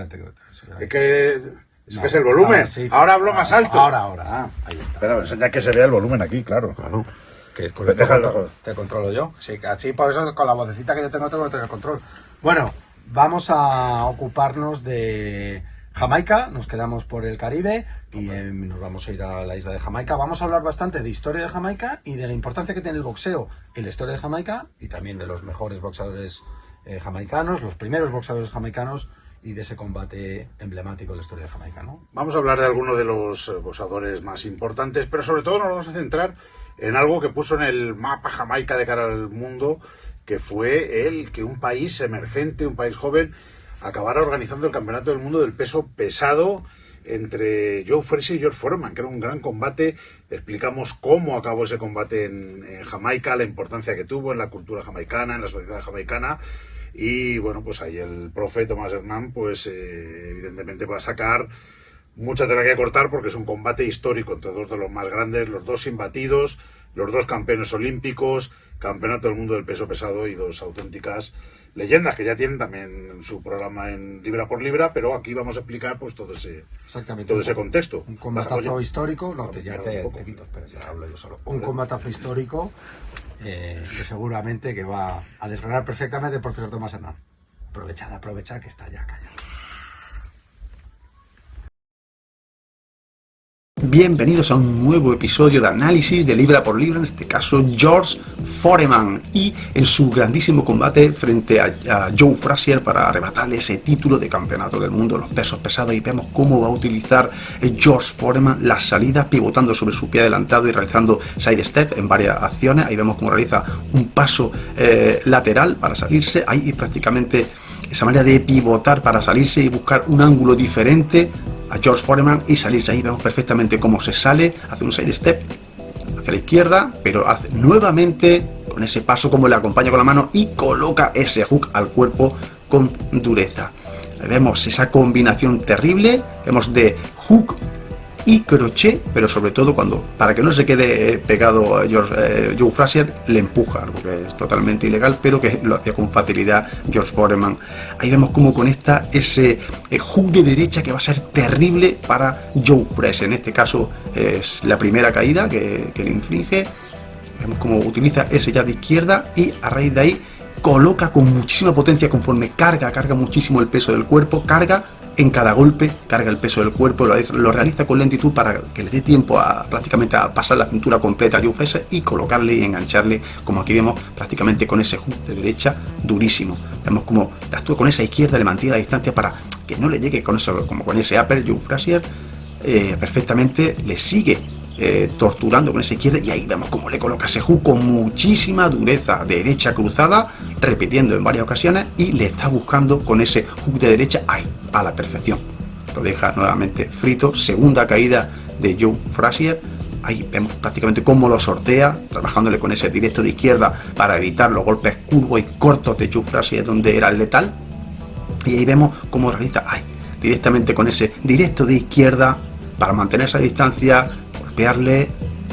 espérate. Es que es el volumen. Sí. Ahora hablo más alto. Ahora. Ahí está. Espera, enseña que se vea el volumen aquí, claro. Que con Pues esto te controlo yo. Sí, así por eso con la vocecita que yo tengo que tener control. Bueno, vamos a ocuparnos de Jamaica, nos quedamos por el Caribe y nos vamos a ir a la isla de Jamaica. Vamos a hablar bastante de historia de Jamaica y de la importancia que tiene el boxeo en la historia de Jamaica y también de los mejores boxeadores jamaicanos, los primeros boxeadores jamaicanos y de ese combate emblemático de la historia de Jamaica, ¿no? Vamos a hablar de algunos de los boxeadores más importantes, pero sobre todo nos vamos a centrar en algo que puso en el mapa Jamaica de cara al mundo, que fue el que un país emergente, un país joven, acabara organizando el campeonato del mundo del peso pesado entre Joe Frazier y George Foreman, que era un gran combate. Explicamos cómo acabó ese combate en Jamaica, la importancia que tuvo en la cultura jamaicana, en la sociedad jamaicana. Y bueno, pues ahí el profe Tomás Hernán, pues evidentemente va a sacar mucha tela que cortar porque es un combate histórico entre dos de los más grandes, los dos imbatidos, los dos campeones olímpicos, campeonato del mundo del peso pesado y dos auténticas leyendas que ya tienen también su programa en Libra por Libra, pero aquí vamos a explicar pues todo ese contexto. Un combatazo histórico, ya te quito, espera, ya hablo yo solo. Un combatazo histórico que seguramente que va a desgranar perfectamente el profesor Tomás Hernán. Aprovechad que está ya callado. Bienvenidos a un nuevo episodio de análisis de Libra por Libra, en este caso George Foreman, y en su grandísimo combate frente a Joe Frazier para arrebatarle ese título de campeonato del mundo de los pesos pesados. Y vemos cómo va a utilizar George Foreman la salida, pivotando sobre su pie adelantado y realizando side step en varias acciones. Ahí vemos cómo realiza un paso lateral para salirse, ahí prácticamente esa manera de pivotar para salirse y buscar un ángulo diferente a George Foreman y salirse. Ahí vemos perfectamente cómo se sale, hace un side step hacia la izquierda, pero hace nuevamente con ese paso como le acompaña con la mano y coloca ese hook al cuerpo con dureza. Ahí vemos esa combinación terrible, vemos de hook y crochet, pero sobre todo para que no se quede pegado a Joe Frazier, le empuja, algo que es totalmente ilegal, pero que lo hacía con facilidad George Foreman. Ahí vemos cómo conecta ese hook de derecha que va a ser terrible para Joe Frazier. En este caso es la primera caída que le inflige. Vemos cómo utiliza ese jab de izquierda y a raíz de ahí coloca con muchísima potencia conforme carga muchísimo el peso del cuerpo, en cada golpe, carga el peso del cuerpo, lo realiza con lentitud para que le dé tiempo prácticamente a pasar la cintura completa a Joe Frazier y colocarle y engancharle, como aquí vemos, prácticamente con ese hook de derecha durísimo. Vemos como actúa con esa izquierda, le mantiene la distancia para que no le llegue con eso, como con ese upper. Joe Frazier perfectamente le sigue torturando con esa izquierda y ahí vemos cómo le coloca ese hook con muchísima dureza, derecha cruzada, repitiendo en varias ocasiones, y le está buscando con ese hook de derecha ahí, a la perfección. Lo deja nuevamente frito. Segunda caída de Joe Frazier. Ahí vemos prácticamente cómo lo sortea, trabajándole con ese directo de izquierda para evitar los golpes curvos y cortos de Joe Frazier, donde era letal. Y ahí vemos cómo realiza directamente con ese directo de izquierda para mantener esa distancia, golpearle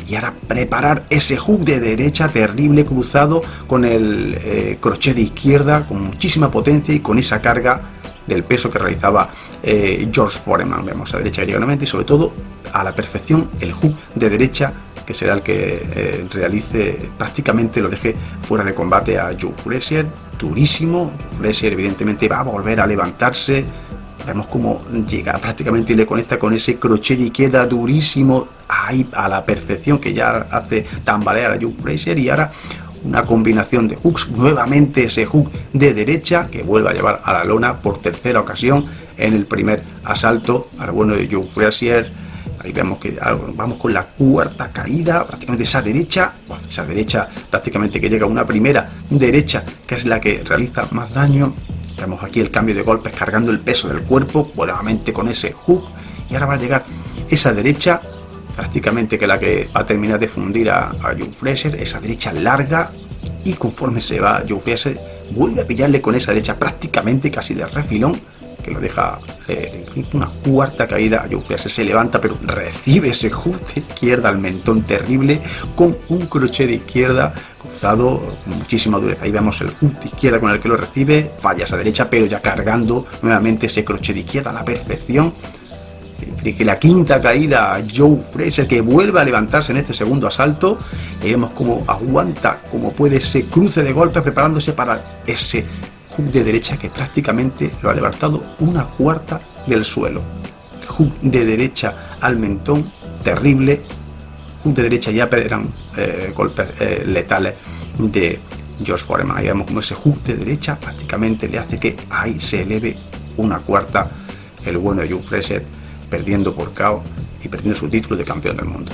y ahora preparar ese hook de derecha terrible cruzado con el crochet de izquierda con muchísima potencia y con esa carga del peso que realizaba George Foreman. Vemos a derecha diagonalmente y sobre todo a la perfección el hook de derecha, que será el que realice, prácticamente lo deje fuera de combate a Joe Frazier. Durísimo. Frazier evidentemente va a volver a levantarse. Vemos cómo llega prácticamente y le conecta con ese crochet de izquierda durísimo ahí a la perfección, que ya hace tambalear a Joe Frazier. Y ahora una combinación de hooks, nuevamente ese hook de derecha que vuelve a llevar a la lona por tercera ocasión en el primer asalto al bueno de Joe Frazier. Ahí vemos que vamos con la cuarta caída, prácticamente esa derecha prácticamente que llega a una primera derecha que es la que realiza más daño. Vemos aquí el cambio de golpes cargando el peso del cuerpo, nuevamente con ese hook, y ahora va a llegar esa derecha, prácticamente que la que va a terminar de fundir a Joe Frazier, esa derecha larga, y conforme se va Joe Frazier, vuelve a pillarle con esa derecha prácticamente casi de refilón, que lo deja una cuarta caída. Joe Frazier se levanta, pero recibe ese hook de izquierda al mentón terrible, con un crochet de izquierda, cruzado con muchísima dureza. Ahí vemos el hook de izquierda con el que lo recibe, falla esa derecha, pero ya cargando nuevamente ese crochet de izquierda a la perfección. Que la quinta caída a Joe Frazier, que vuelve a levantarse en este segundo asalto, y vemos cómo aguanta, como puede, ese cruce de golpes, preparándose para ese hook de derecha que prácticamente lo ha levantado una cuarta del suelo. El hook de derecha al mentón, terrible. Hook de derecha ya eran golpes letales de George Foreman. Ahí vemos como ese hook de derecha prácticamente le hace que ahí se eleve una cuarta el bueno de Joe Frazier, perdiendo por KO y perdiendo su título de campeón del mundo.